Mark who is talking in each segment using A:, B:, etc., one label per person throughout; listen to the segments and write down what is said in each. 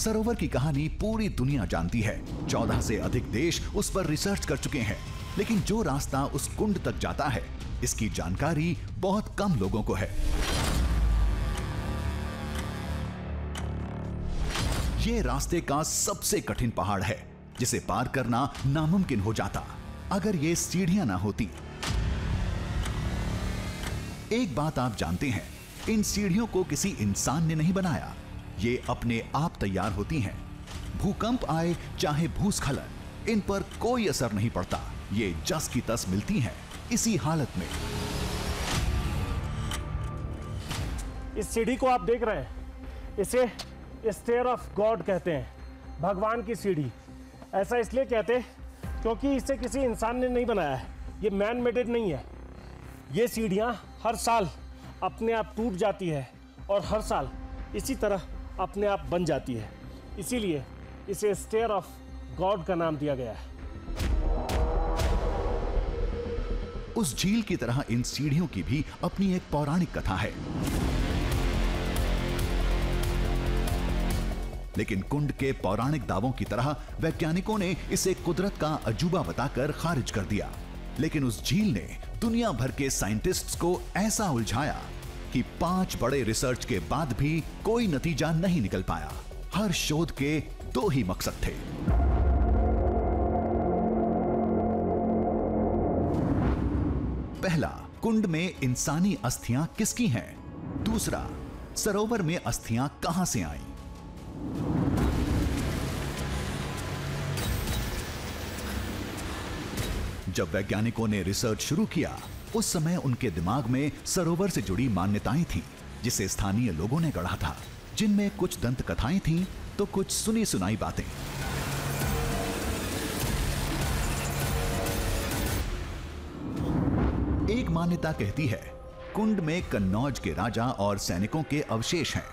A: सरोवर की कहानी पूरी दुनिया जानती है। 14 से अधिक देश उस पर रिसर्च कर चुके हैं, लेकिन जो रास्ता उस कुंड तक जाता है, इसकी जानकारी बहुत कम लोगों को है। ये रास्ते का सबसे कठिन पहाड़ है, जिसे पार करना नामुमकिन हो जाता अगर ये सीढ़ियां ना होती। एक बात आप जानते हैं, इन सीढ़ियों को किसी इंसान ने नहीं बनाया, ये अपने आप तैयार होती हैं। भूकंप आए चाहे भूस्खलन, इन पर कोई असर नहीं पड़ता। ये जस की तस मिलती हैं इसी हालत में।
B: इस सीढ़ी को आप देख रहे हैं, इसे स्टेयर ऑफ गॉड कहते हैं, भगवान की सीढ़ी। ऐसा इसलिए कहते हैं क्योंकि इसे किसी इंसान ने नहीं बनाया है, ये मैन मेडेड नहीं है। ये सीढ़ियां हर साल अपने आप टूट जाती है और हर साल इसी तरह अपने आप बन जाती है, इसीलिए इसे स्टेयर ऑफ गॉड का नाम दिया गया है।
A: उस झील की तरह इन सीढ़ियों की भी अपनी एक पौराणिक कथा है, लेकिन कुंड के पौराणिक दावों की तरह वैज्ञानिकों ने इसे कुदरत का अजूबा बताकर खारिज कर दिया। लेकिन उस झील ने दुनिया भर के साइंटिस्ट्स को ऐसा उलझाया कि 5 बड़े रिसर्च के बाद भी कोई नतीजा नहीं निकल पाया। हर शोध के 2 ही मकसद थे। पहला, कुंड में इंसानी अस्थियां किसकी हैं? दूसरा, सरोवर में अस्थियां कहां से आईं? जब वैज्ञानिकों ने रिसर्च शुरू किया, उस समय उनके दिमाग में सरोवर से जुड़ी मान्यताएं थीं, जिसे स्थानीय लोगों ने गढ़ा था, जिनमें कुछ दंत कथाएं थीं तो कुछ सुनी सुनाई बातें। एक मान्यता कहती है कुंड में कन्नौज के राजा और सैनिकों के अवशेष हैं।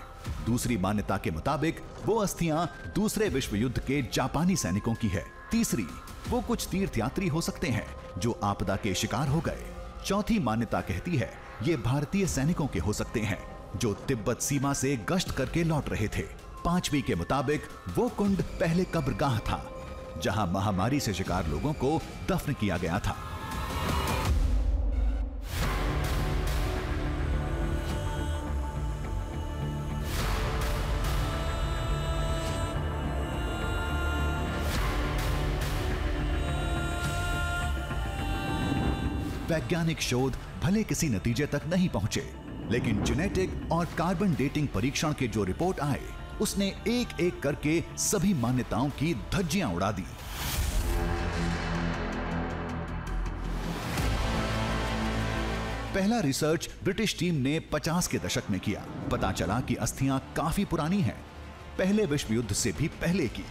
A: दूसरी मान्यता के मुताबिक वो अस्थियां दूसरे विश्व युद्ध के जापानी सैनिकों की है। तीसरी, वो कुछ तीर्थयात्री हो सकते हैं जो आपदा के शिकार हो गए। चौथी मान्यता कहती है ये भारतीय सैनिकों के हो सकते हैं जो तिब्बत सीमा से गश्त करके लौट रहे थे। पांचवी के मुताबिक वो कुंड पहले कब्रगाह था, जहां महामारी से शिकार लोगों को दफन किया गया था। वैज्ञानिक शोध भले किसी नतीजे तक नहीं पहुंचे, लेकिन जेनेटिक और कार्बन डेटिंग परीक्षण के जो रिपोर्ट आए, उसने एक एक करके सभी मान्यताओं की धज्जियां उड़ा दी। पहला रिसर्च ब्रिटिश टीम ने 50 के दशक में किया। पता चला कि अस्थियां काफी पुरानी हैं, पहले विश्व युद्ध से भी पहले की।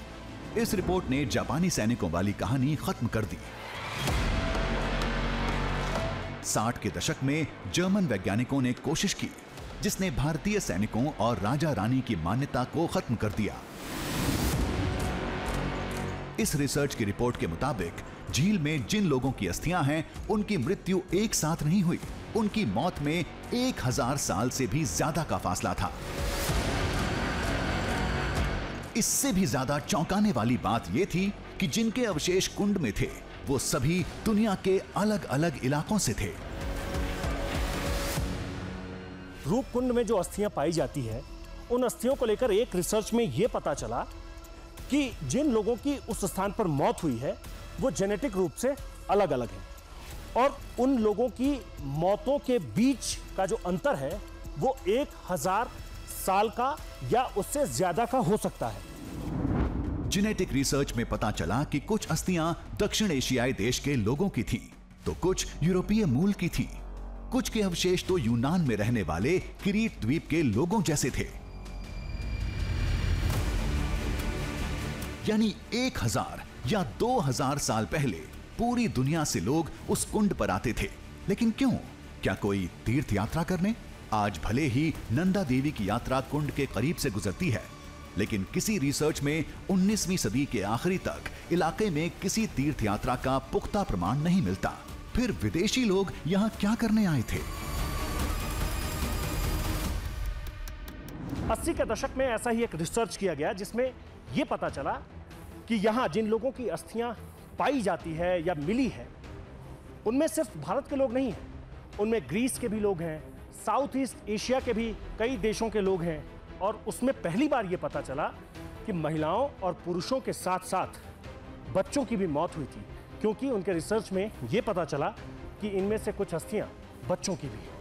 A: इस रिपोर्ट ने जापानी सैनिकों वाली कहानी खत्म कर दी। 60 के दशक में जर्मन वैज्ञानिकों ने कोशिश की, जिसने भारतीय सैनिकों और राजा रानी की मान्यता को खत्म कर दिया। इस रिसर्च की रिपोर्ट के मुताबिक झील में जिन लोगों की अस्थियां हैं, उनकी मृत्यु एक साथ नहीं हुई। उनकी मौत में 1000 साल से भी ज्यादा का फासला था। इससे भी ज्यादा चौंकाने वाली बात यह थी कि जिनके अवशेष कुंड में थे, वो सभी दुनिया के अलग अलग इलाकों से थे।
B: रूपकुंड में जो अस्थियां पाई जाती है, उन अस्थियों को लेकर एक रिसर्च में यह पता चला कि जिन लोगों की उस स्थान पर मौत हुई है, वो जेनेटिक रूप से अलग अलग हैं, और उन लोगों की मौतों के बीच का जो अंतर है, वो 1000 साल का या उससे ज्यादा का हो सकता है।
A: जेनेटिक रिसर्च में पता चला कि कुछ अस्थियां दक्षिण एशियाई देश के लोगों की थीं, तो कुछ यूरोपीय मूल की थीं। कुछ के अवशेष तो यूनान में रहने वाले क्रीट द्वीप के लोगों जैसे थे। यानी 1000 या 2000 साल पहले पूरी दुनिया से लोग उस कुंड पर आते थे। लेकिन क्यों? क्या कोई तीर्थ यात्रा करने? आज भले ही नंदा देवी की यात्रा कुंड के करीब से गुजरती है, लेकिन किसी रिसर्च में 19वीं सदी के आखिरी तक इलाके में किसी तीर्थ यात्रा का पुख्ता प्रमाण नहीं मिलता। फिर विदेशी लोग यहां क्या करने आए थे?
B: 80 के दशक में ऐसा ही एक रिसर्च किया गया, जिसमें ये पता चला कि यहाँ जिन लोगों की अस्थियां पाई जाती है या मिली है, उनमें सिर्फ भारत के लोग नहीं हैं, उनमें ग्रीस के भी लोग हैं, साउथ ईस्ट एशिया के भी कई देशों के लोग हैं। और उसमें पहली बार ये पता चला कि महिलाओं और पुरुषों के साथ साथ बच्चों की भी मौत हुई थी, क्योंकि उनके रिसर्च में ये पता चला कि इनमें से कुछ अस्थियां बच्चों की भी हैं।